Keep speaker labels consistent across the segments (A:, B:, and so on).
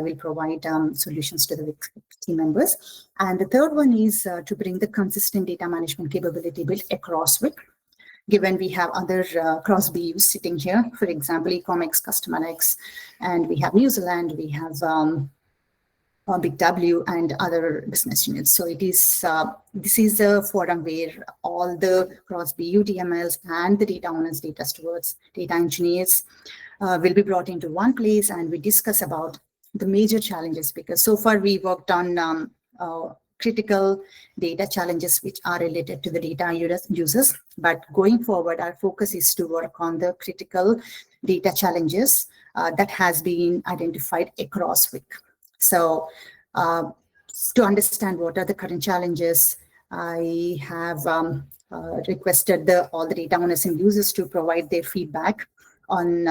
A: will provide solutions to the team members. And the third one is to bring the consistent data management capability built across WIC. Given we have other cross BUs sitting here, for example, Ecomex, Customer X, and we have New Zealand, we have Big W and other business units. So it is this is a forum where all the cross BU DMLs and the data owners, data stewards, data engineers will be brought into one place, and we discuss about the major challenges, because so far we worked on critical data challenges which are related to the data users. But going forward, our focus is to work on the critical data challenges that has been identified across WIC. So to understand what are the current challenges, I have requested all the data owners and users to provide their feedback on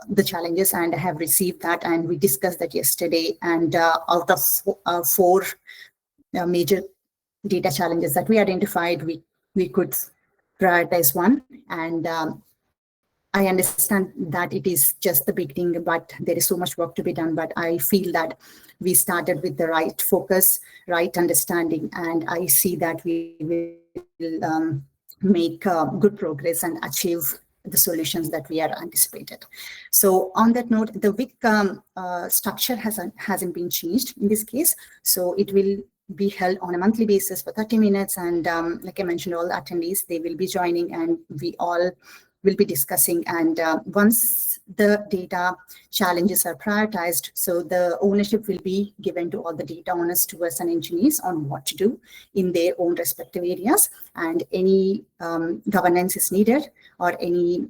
A: the challenges, and I have received that, and we discussed that yesterday. And out of four major data challenges that we identified, we could prioritize one. And I understand that it is just the beginning, but there is so much work to be done. But I feel that we started with the right focus, right understanding, and I see that we will make good progress and achieve the solutions that we are anticipated. So on that note, the WIC structure hasn't been changed in this case. So it will be held on a monthly basis for 30 minutes. And like I mentioned, all the attendees, they will be joining, and we all will be discussing. And once the data challenges are prioritized, so the ownership will be given to all the data owners, stewards, and engineers on what to do in their own respective areas. And any governance is needed, or any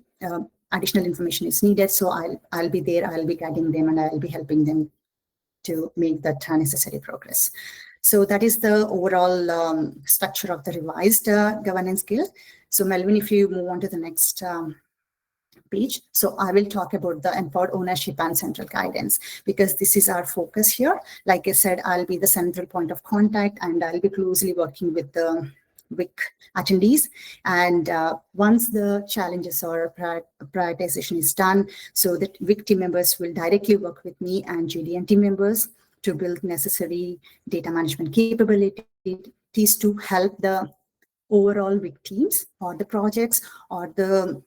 A: additional information is needed. So I'll be there, I'll be guiding them, and I'll be helping them to make that necessary progress. So that is the overall structure of the revised governance guild. So Melvin, if you move on to the next page. So I will talk about the empowered ownership and central guidance, because this is our focus here. Like I said, I'll be the central point of contact, and I'll be closely working with the WIC attendees. And once the challenges or prioritization is done, so that WIC team members will directly work with me and GDN team members to build necessary data management capabilities to help the overall WIC teams or the projects or the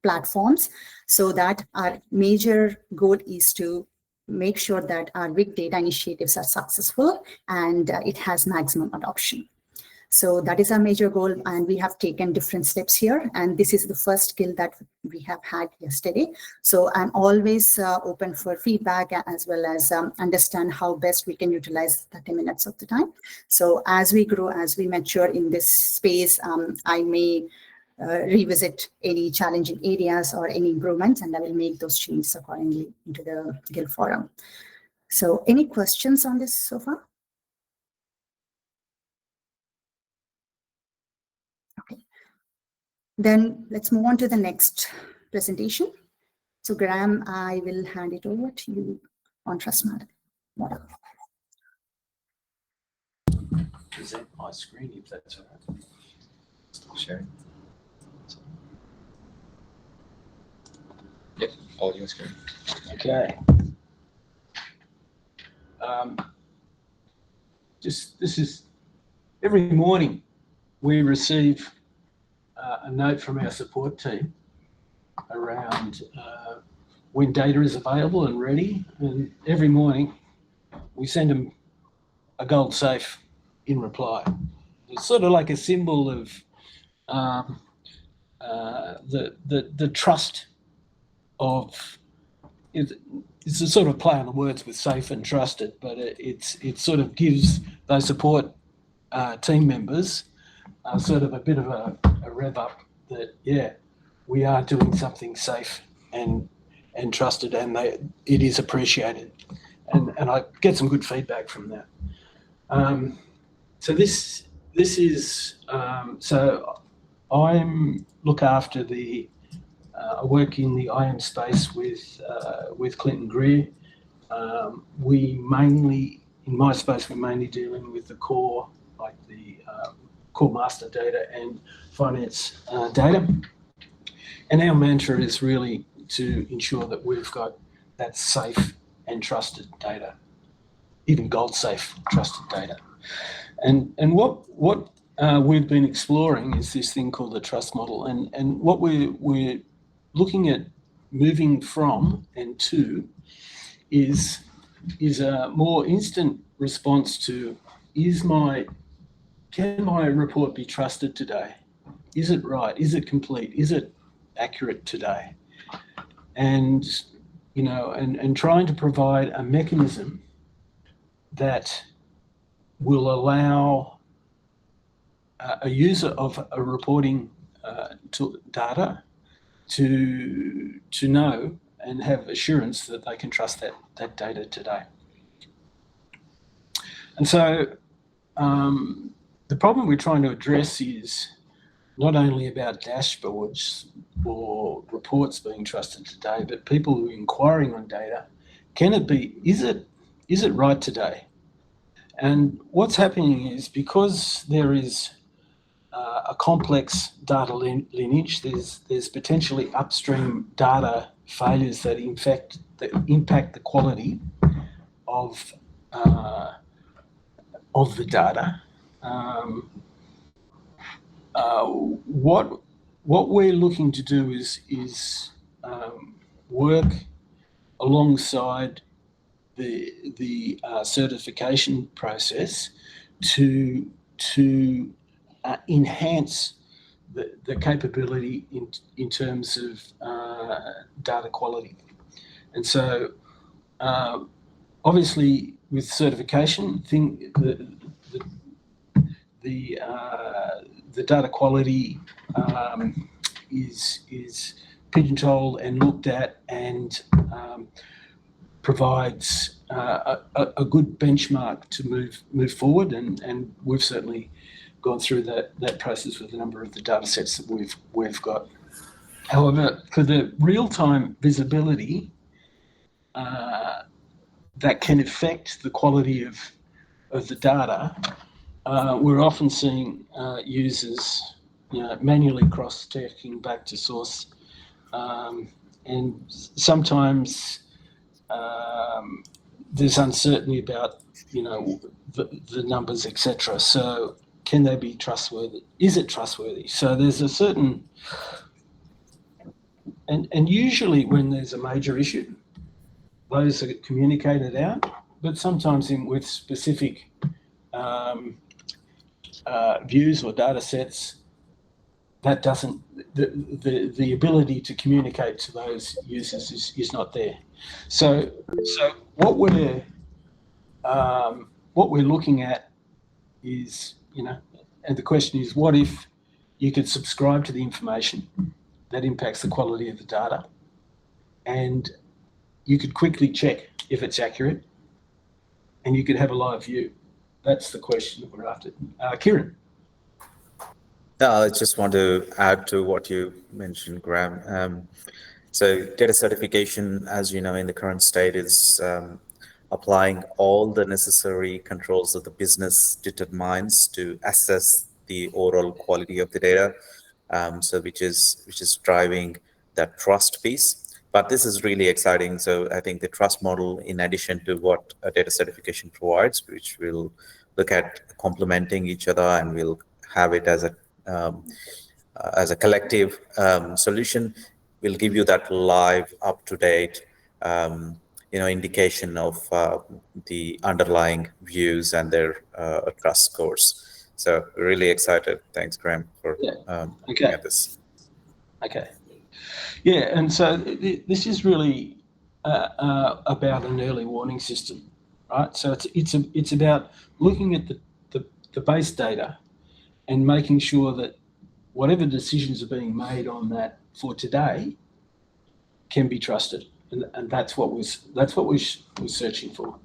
A: platforms, so that our major goal is to make sure that our WIC data initiatives are successful and it has maximum adoption. So that is our major goal, and we have taken different steps here. And this is the first skill that we have had yesterday. So I'm always open for feedback, as well as understand how best we can utilize 30 minutes of the time. So as we grow, as we mature in this space, I may revisit any challenging areas or any improvements, and I will make those changes accordingly into the Guild Forum. So any questions on this so far? Okay. Then let's move on to the next presentation. So Graham, I will hand it over to you on Trust Model.
B: Present my screen if that's all right. Still sharing. Yep, all your screen. Okay. This is every morning we receive a note from our support team around when data is available and ready, and every morning we send them a gold safe in reply. It's sort of like a symbol of the trust of it's a sort of play on the words with safe and trusted, but it sort of gives those support team members sort of a bit of a rev up that, yeah, we are doing something safe and trusted, and it is appreciated, and I get some good feedback from that. So this is so I look after the I work in the IM space with Clinton Greer. We mainly, in my space, we're mainly dealing with the core, like the core master data and finance data. And our mantra is really to ensure that we've got that's safe and trusted data, even gold safe trusted data. And what we've been exploring is this thing called the trust model, and what we're looking at moving from and to is a more instant response to can my report be trusted today? Is it right? Is it complete? Is it accurate today? And and trying to provide a mechanism that will allow a user of a reporting data to know and have assurance that they can trust that data today. And so the problem we're trying to address is not only about dashboards or reports being trusted today, but people who are inquiring on data. Is it right today? And what's happening is, because there is a complex data lineage, there's potentially upstream data failures that impact the quality of the data. What we're looking to do is work alongside the certification process to enhance the capability in terms of data quality. And so obviously with certification, the data quality is pigeonholed and looked at, and provides a good benchmark to move forward, and we've certainly gone through that process with a number of the data sets that we've got. However, for the real-time visibility that can affect the quality of the data, we're often seeing users manually cross-checking back to source, and sometimes there's uncertainty about the numbers, etc. So can they be trustworthy? Is it trustworthy? So there's a certain, and usually when there's a major issue, those are communicated out, but sometimes with specific views or data sets, that doesn't, the ability to communicate to those users is not there. So what we're looking at is, and the question is, what if you could subscribe to the information that impacts the quality of the data, and you could quickly check if it's accurate, and you could have a live view? That's the question that we're after. Kieran.
C: I just want to add to what you mentioned, Graham. So data certification, as you know, in the current state is applying all the necessary controls that the business determines to assess the overall quality of the data. So which is driving that trust piece. But this is really exciting. So I think the trust model, in addition to what a data certification provides, which will look at complementing each other, and we'll have it as a collective solution, will give you that live, up-to-date indication of the underlying views and their trust scores. So we're really excited. Thanks, Graham, for looking at this.
B: Okay. Yeah, and so this is really about an early warning system, right? So it's about looking at the base data and making sure that whatever decisions are being made on that for today can be trusted, and that's what we're searching for.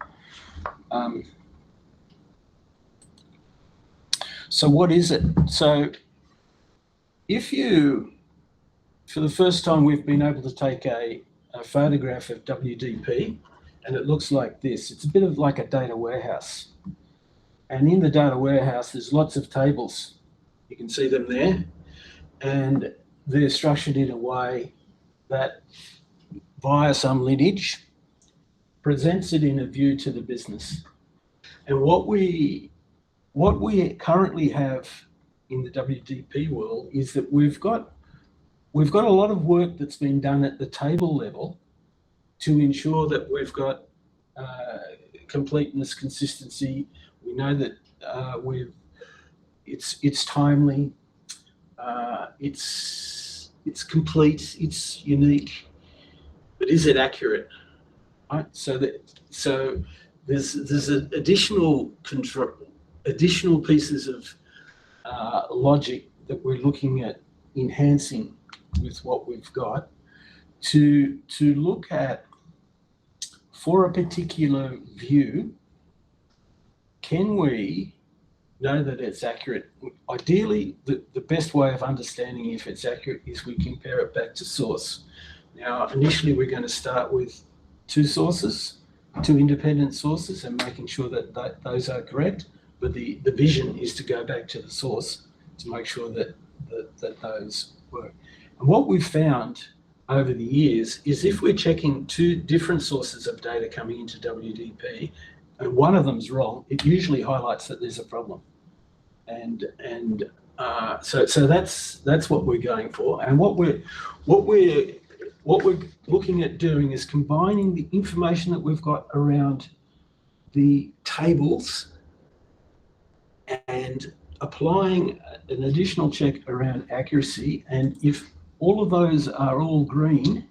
B: So what is it? So for the first time, we've been able to take a photograph of WDP, and it looks like this. It's a bit of like a data warehouse. And in the data warehouse, there's lots of tables. You can see them there. And they're structured in a way that, via some lineage, presents it in a view to the business. And what we currently have in the WDP world is that we've got a lot of work that's been done at the table level to ensure that we've got completeness, consistency. We know that it's timely, it's complete, it's unique, but is it accurate? Right. So there's additional pieces of logic that we're looking at enhancing with what we've got to look at, for a particular view, can we know that it's accurate? Ideally, the best way of understanding if it's accurate is we compare it back to source. Now, initially, we're going to start with two independent sources, and making sure that those are correct. But the vision is to go back to the source to make sure that those work. And what we've found over the years is if we're checking two different sources of data coming into WDP and one of them's wrong, it usually highlights that there's a problem. And so that's what we're going for. And what we're looking at doing is combining the information that we've got around the tables and applying an additional check around accuracy. And if all of those are all green,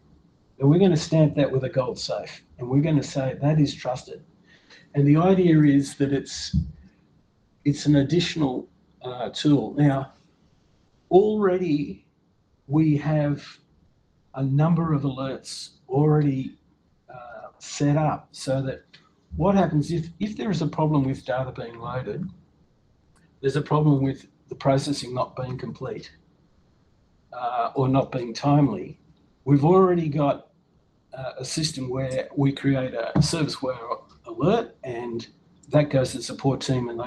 B: then we're going to stamp that with a gold safe, and we're going to say that is trusted. And the idea is that it's an additional tool. Now, already we have a number of alerts already set up, so that what happens if there is a problem with data being loaded, there's a problem with the processing not being complete or not being timely, we've already got a system where we create a serviceware alert, and that goes to the support team, and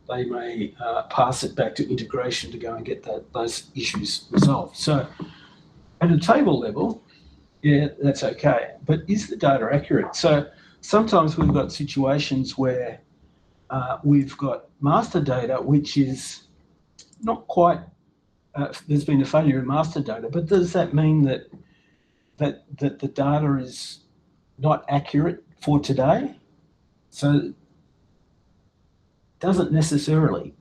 B: they may pass it back to integration to go and get those issues resolved. So at a table level, yeah, that's okay. But is the data accurate? So sometimes we've got situations where we've got master data, which is not quite, there's been a failure in master data, but does that mean that the data is not accurate for today? So doesn't necessarily.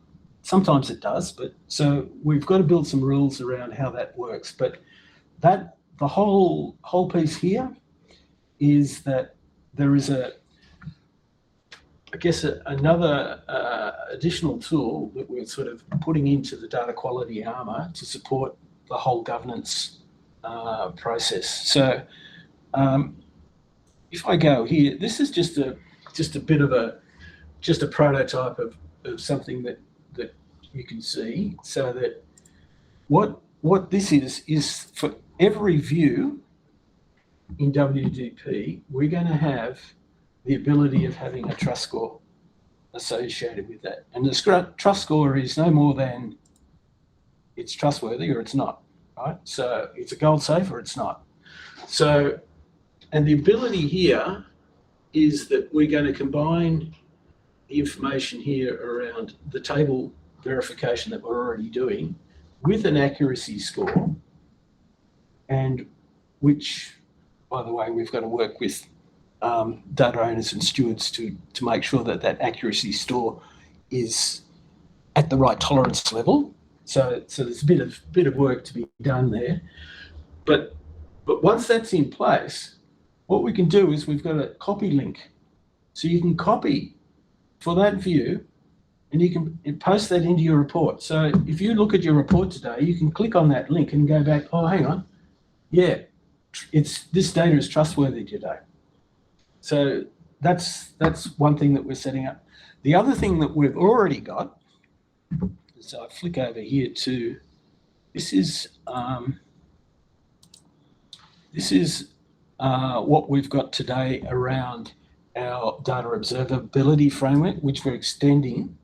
B: Sometimes it does, but so we've got to build some rules around how that works. But that the whole piece here is that there is another additional tool that we're sort of putting into the data quality armor to support the whole governance process. So if I go here, this is just a bit of a prototype of something that you can see, so that what this is for every view in WDP, we're going to have the ability of having a trust score associated with that. And the trust score is no more than it's trustworthy or it's not, right? So it's a gold safe or it's not. So, and the ability here is that we're going to combine the information here around the table verification that we're already doing with an accuracy score, and which, by the way, we've got to work with data owners and stewards to make sure that accuracy score is at the right tolerance level. So there's a bit of work to be done there. But once that's in place, what we can do is we've got a copy link. So you can copy for that view, and you can post that into your report. So if you look at your report today, you can click on that link and go back, oh, hang on, yeah, this data is trustworthy today. So that's one thing that we're setting up. The other thing that we've already got, so I flick over here to, this is what we've got today around our data observability framework, which we're extending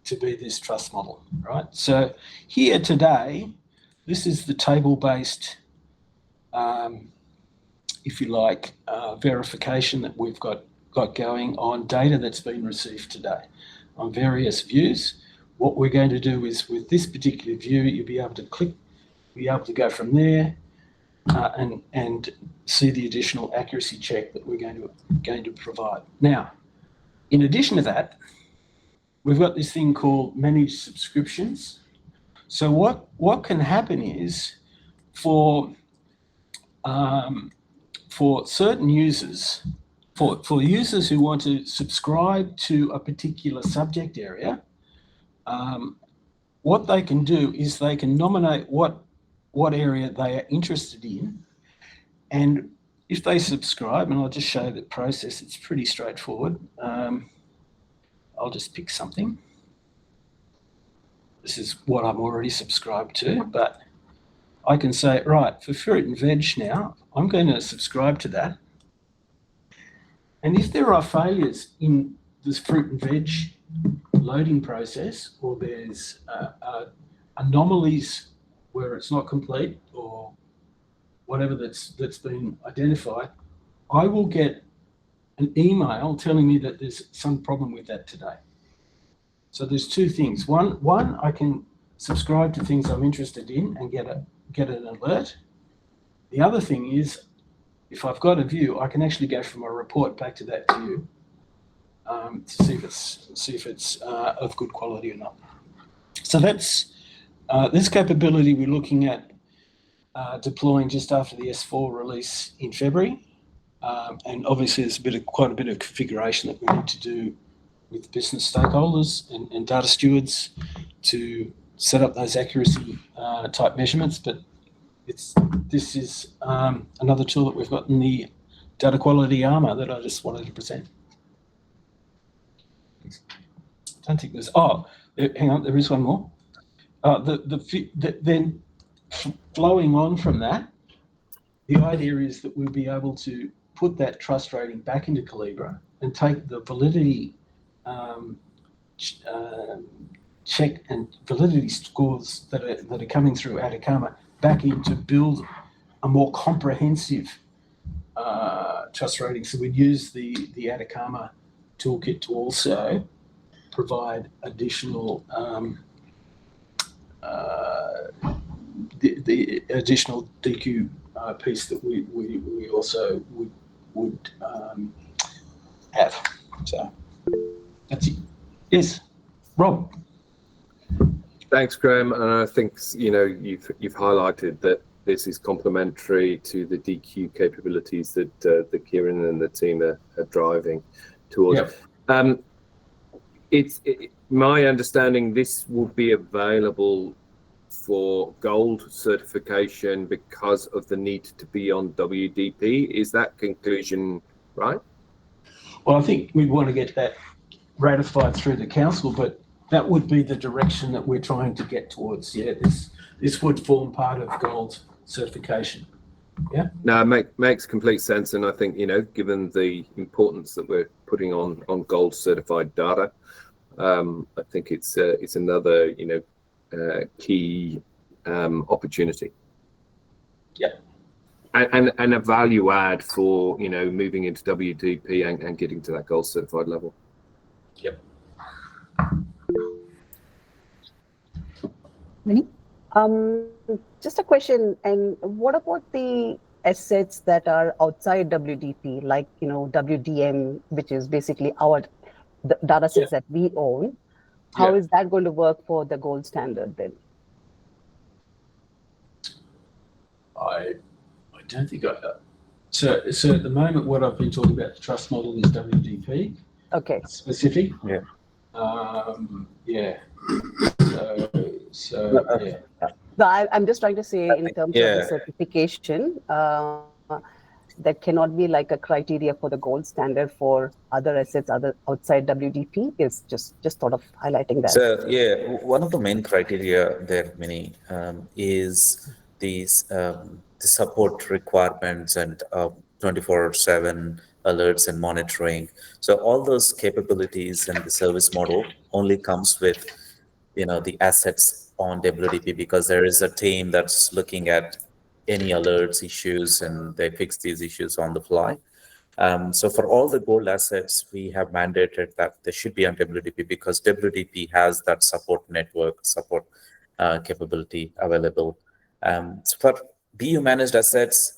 B: to be this trust model, right? So here today, this is the table-based if you like, verification that we've got going on data that's been received today on various views. What we're going to do is with this particular view, you'll be able to click, be able to go from there and see the additional accuracy check that we're going to provide. Now, in addition to that, we've got this thing called managed subscriptions. So what can happen is for certain users, for users who want to subscribe to a particular subject area, what they can do is they can nominate what area they are interested in, and if they subscribe, and I'll just show the process, it's pretty straightforward. I'll just pick something. This is what I'm already subscribed to, but I can say, right, for fruit and veg now, I'm going to subscribe to that. And if there are failures in this fruit and veg loading process, or there's anomalies where it's not complete or whatever that's been identified, I will get an email telling me that there's some problem with that today. So there's two things. One, I can subscribe to things I'm interested in and get an alert. The other thing is, if I've got a view, I can actually go from a report back to that view to see if it's of good quality or not. So that's this capability we're looking at deploying just after the S4 release in February, and obviously there's quite a bit of configuration that we need to do with business stakeholders and data stewards to set up those accuracy type measurements, but this is another tool that we've got in the data quality armor that I just wanted to present. I don't think there's, hang on, there is one more. Then flowing on from that, the idea is that we'll be able to put that trust rating back into Calibra and take the validity check and validity scores that are coming through Atacama back in to build a more comprehensive trust rating. So we'd use the Atacama toolkit to also provide additional the additional DQ piece that we also would have. So that's it. Yes, Rob.
D: Thanks, Graham. And I think you've highlighted that this is complementary to the DQ capabilities that Kieran and the team are driving towards. Yep. It's my understanding this will be available for gold certification because of the need to be on WDP. Is that conclusion right?
B: Well, I think we want to get that ratified through the council, but that would be the direction that we're trying to get towards. Yeah, this would form part of gold certification. Yeah. No,
D: makes complete sense, and I think given the importance that we're putting on gold certified data, I think it's another key opportunity.
B: Yeah.
D: And a value add for moving into WDP and getting to that gold certified level.
B: Yep.
A: Winnie?
E: Just a question, and what about the assets that are outside WDP, like WDM, which is basically the data sets that we own? How is that going to work for the gold standard then?
B: I don't think so at the moment what I've been talking about, the trust model, is WDP.
E: Okay.
B: Specific.
C: Yeah.
B: So yeah.
E: So I'm just trying to say in terms of the certification, there cannot be like a criteria for the gold standard for other assets outside WDP. Is just sort of highlighting that.
C: So one of the main criteria there, Minnie, is these the support requirements and 24/7 alerts and monitoring. So all those capabilities and the service model only comes with the assets on WDP, because there is a team that's looking at any alerts, issues, and they fix these issues on the fly. So for all the gold assets, we have mandated that they should be on WDP because WDP has that support network, support capability available. So for BU managed assets,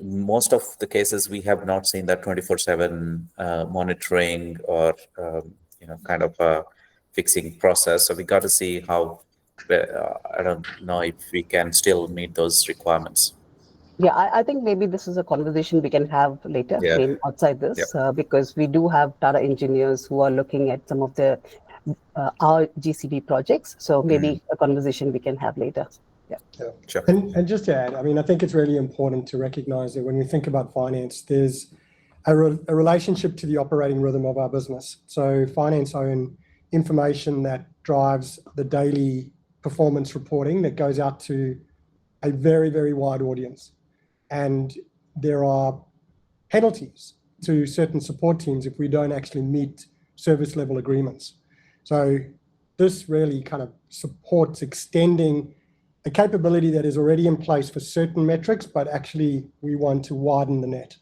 C: most of the cases we have not seen that 24/7 monitoring or kind of a fixing process. So we got to see how. I don't know if we can still meet those requirements.
E: Yeah, I think maybe this is a conversation we can have later,
C: Yeah.
E: outside this, because we do have data engineers who are looking at some of the our GCP projects. So maybe a conversation we can have later. Yeah.
C: Sure.
F: And just to add, I mean, I think it's really important to recognize that when we think about finance, there's a relationship to the operating rhythm of our business. So finance own information that drives the daily performance reporting that goes out to a very, very wide audience. And there are penalties to certain support teams if we don't actually meet service level agreements. So this really kind of supports extending a capability that is already in place for certain metrics, but actually we want to widen the net.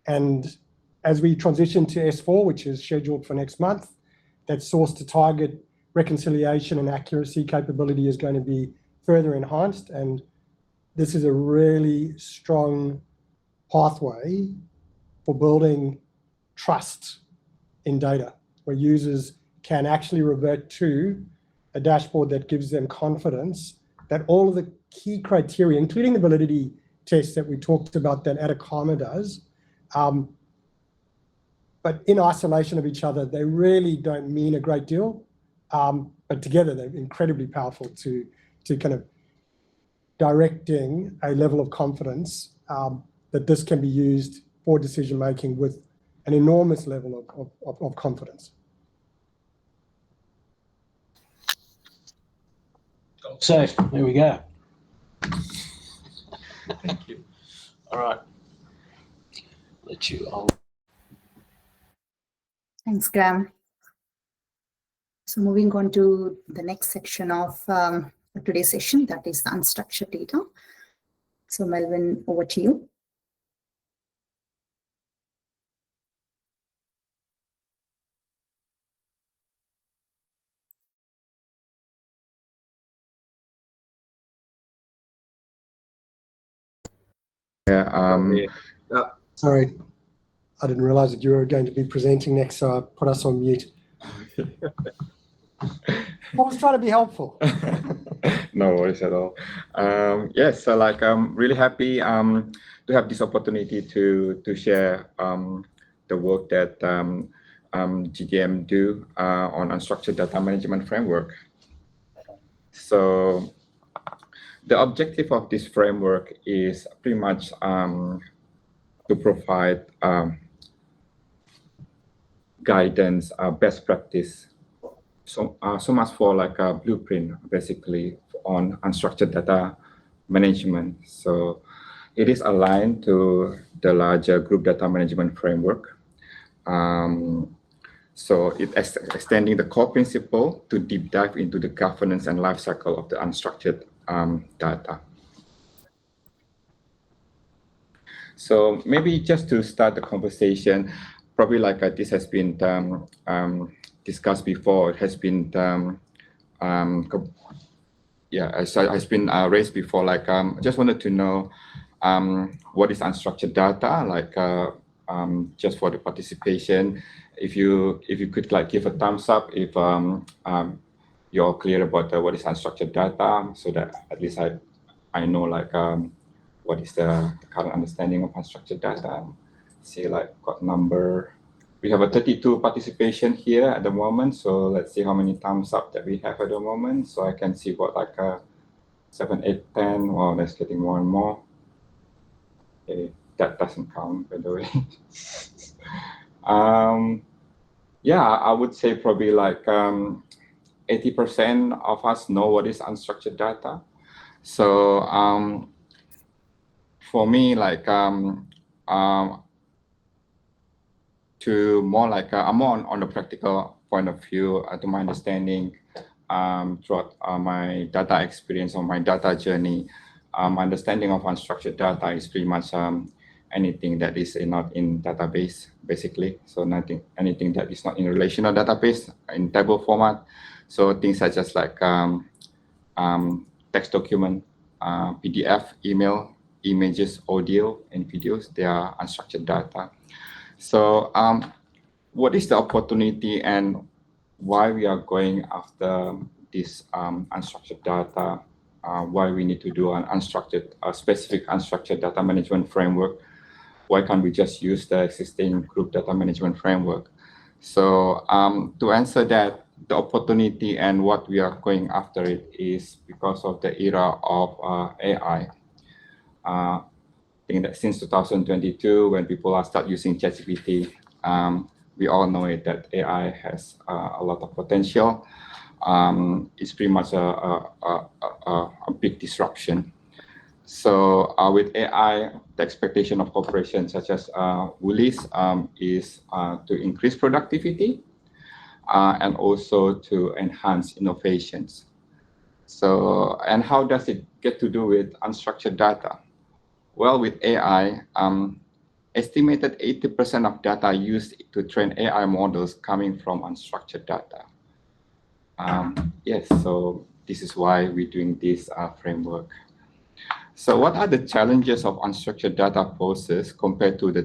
F: And as we transition to S4, which is scheduled for next month, that source to target reconciliation and accuracy capability is going to be further enhanced. And this is a really strong pathway for building trust in data, where users can actually revert to a dashboard that gives them confidence that all of the key criteria, including the validity tests that we talked about that Atacama does, but in isolation of each other, they really don't mean a great deal. But together, they're incredibly powerful to kind of directing a level of confidence that this can be used for decision making with an enormous level of confidence.
B: Safe. There we go. Thank you. All right. Let you on.
A: Thanks, Graham. So moving on to the next section of today's session, that is the unstructured data. So Melvin, over to you.
D: Yeah.
F: Sorry, I didn't realize that you were going to be presenting next, so I put us on mute. I was trying to be helpful.
G: No worries at all. Yes, so like I'm really happy to have this opportunity to share the work that GDM do on unstructured data management framework. So the objective of this framework is pretty much to provide guidance, best practice. So much for like a blueprint, basically, on unstructured data management. So it is aligned to the larger group data management framework. So it extending the core principle to deep dive into the governance and lifecycle of the unstructured data. So maybe just to start the conversation, probably like this has been discussed before. It has been has been raised before. Like I just wanted to know what is unstructured data, like just for the participation. If you could like give a thumbs up if you're clear about what is unstructured data, so that at least I know like what is the current understanding of unstructured data. See, like got number. We have a 32 participation here at the moment. So let's see how many thumbs up that we have at the moment. So I can see what like 7, 8, 10. Wow, that's getting more and more. Okay, that doesn't count, by the way. Yeah, I would say probably like 80% of us know what is unstructured data. So for me, like to more like I'm more on the practical point of view, to my understanding, throughout my data experience or my data journey, understanding of unstructured data is pretty much anything that is not in database, basically. So anything that is not in relational database in table format. So things such as like text document, PDF, email, images, audio, and videos, they are unstructured data. So what is the opportunity and why we are going after this unstructured data? Why we need to do an specific unstructured data management framework? Why can't we just use the existing group data management framework? So to answer that, the opportunity and what we are going after it is because of the era of AI. I think that since 2022, when people are start using ChatGPT, we all know it that AI has a lot of potential. It's pretty much a big disruption. So with AI, the expectation of corporations such as Woolies is to increase productivity and also to enhance innovations. So, and how does it get to do with unstructured data? Well, with AI, estimated 80% of data used to train AI models coming from unstructured data. Yes, so this is why we're doing this framework. So what are the challenges of unstructured data poses compared to the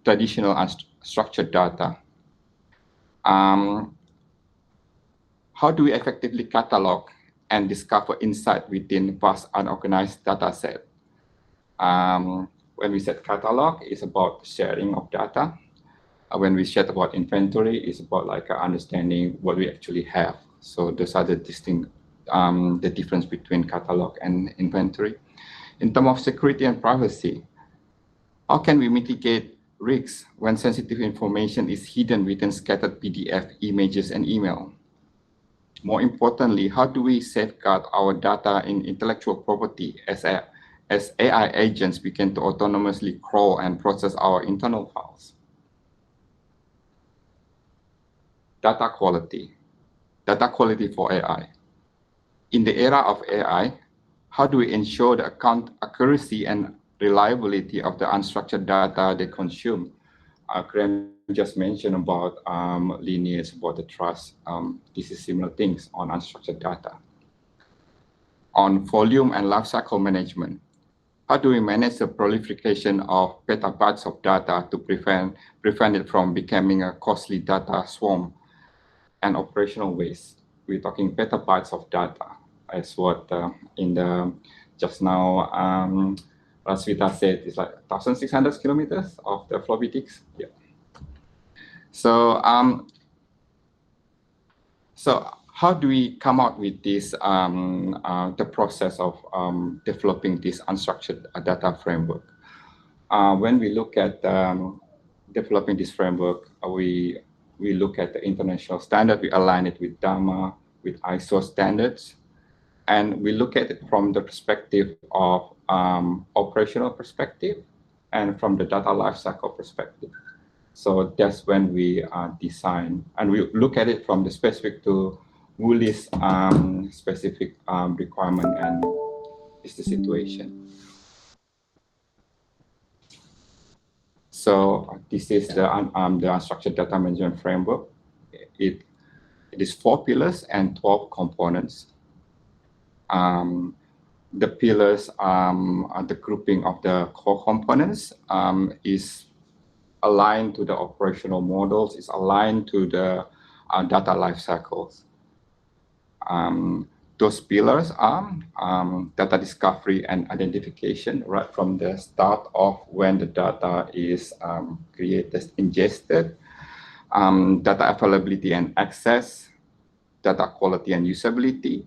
G: traditional structured data? How do we effectively catalog and discover insight within vast unorganized data set? When we said catalog, it's about sharing of data. When we chat about inventory, it's about like understanding what we actually have. So those are the the difference between catalog and inventory. In terms of security and privacy, how can we mitigate risks when sensitive information is hidden within scattered PDF, images, and email? More importantly, how do we safeguard our data in intellectual property as AI agents begin to autonomously crawl and process our internal files? Data quality for AI. In the era of AI, how do we ensure the accuracy and reliability of the unstructured data they consume? Graham just mentioned about lineage, about the trust. This is similar things on unstructured data. On volume and lifecycle management, how do we manage the proliferation of petabytes of data to prevent it from becoming a costly data swarm and operational waste? We're talking petabytes of data, as what in the just now Rasvita said, it's like 1,600 kilometers of the floppy disks. Yeah. So so how do we come out with this the process of developing this unstructured data framework? When we look at developing this framework, we look at the international standard, we align it with DAMA, with ISO standards, and we look at it from the perspective of operational perspective and from the data lifecycle perspective. So that's when we design, and we look at it from the specific to Woolies specific requirement and is the situation. So this is the unstructured data management framework. It is 4 pillars and 12 components. The pillars are the grouping of the core components is aligned to the operational models, is aligned to the data life cycles. Those pillars are data discovery and identification, right from the start of when the data is created, ingested, data availability and access, data quality and usability,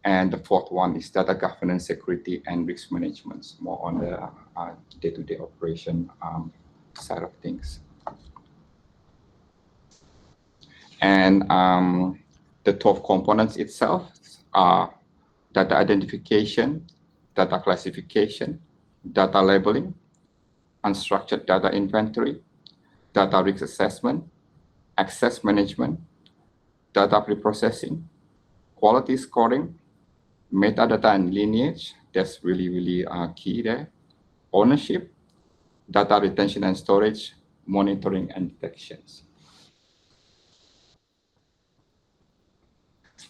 G: and the fourth one is data governance, security, and risk management, more on the day-to-day operation side of things. And the 12 components itself are data identification, data classification, data labeling, unstructured data inventory, data risk assessment, access management, data preprocessing, quality scoring, metadata and lineage, That's really key there. Ownership, data retention and storage, monitoring and detections.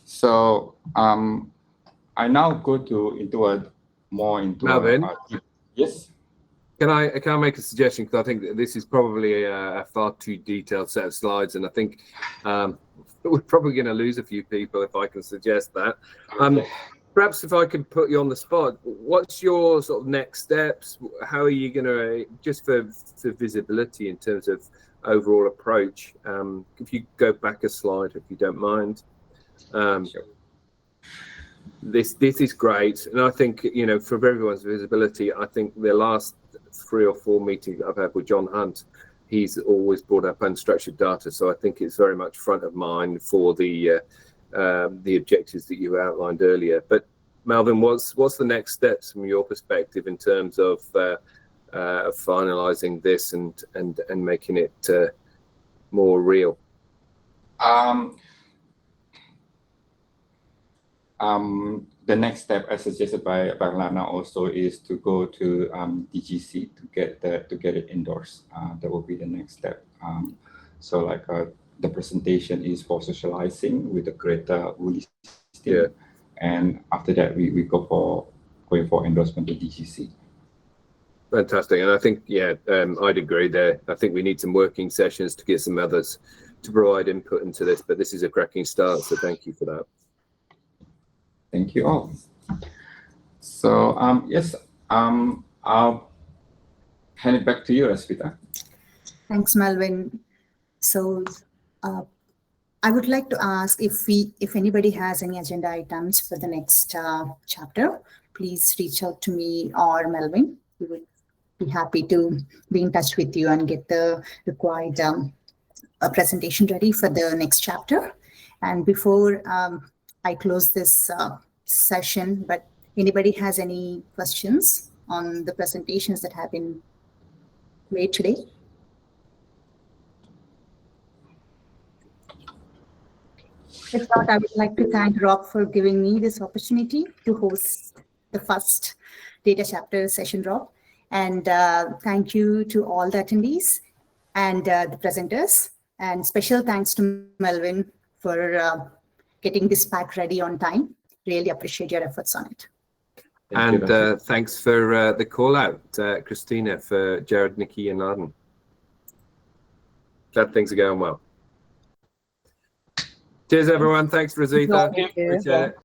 G: So I now go into
D: Melvin?
G: Yes.
D: Can I make a suggestion? Because I think that this is probably a far too detailed set of slides, and I think we're probably going to lose a few people if I can suggest that. Perhaps if I can put you on the spot, what's your sort of next steps? How are you going to, just for visibility in terms of overall approach? If you go back a slide, if you don't mind.
G: Sure.
D: This is great, and I think, you know, for everyone's visibility, I think the last 3 or 4 meetings I've had with John Hunt, he's always brought up unstructured data, so I think it's very much front of mind for the objectives that you outlined earlier. But Melvin, what's the next steps from your perspective in terms of finalizing this and making it more real?
G: The next step, as suggested by Lana, also is to go to DGC to get it endorsed. That will be the next step. So like the presentation is for socializing with the greater Woolies team.
D: Yeah.
G: And after that, we going for endorsement to DGC.
D: Fantastic, and I think I'd agree there. I think we need some working sessions to get some others to provide input into this, but this is a cracking start, so thank you for that.
G: Thank you all. So yes, I'll hand it back to you, Asvita.
A: Thanks, Melvin. So I would like to ask if anybody has any agenda items for the next chapter, please reach out to me or Melvin. We would be happy to be in touch with you and get the required presentation ready for the next chapter. And before I close this session, but anybody has any questions on the presentations that have been made today? If not, I would like to thank Rob for giving me this opportunity to host the first data chapter session, Rob. And thank you to all the attendees and the presenters. And special thanks to Melvin for getting this pack ready on time. Really appreciate your efforts on it.
D: And thanks for the call out, Christina, for Jared, Nikki, and Arden. Glad things are going well. Cheers, everyone. Thanks, Rosita.
E: Thank you.
D: Appreciate it.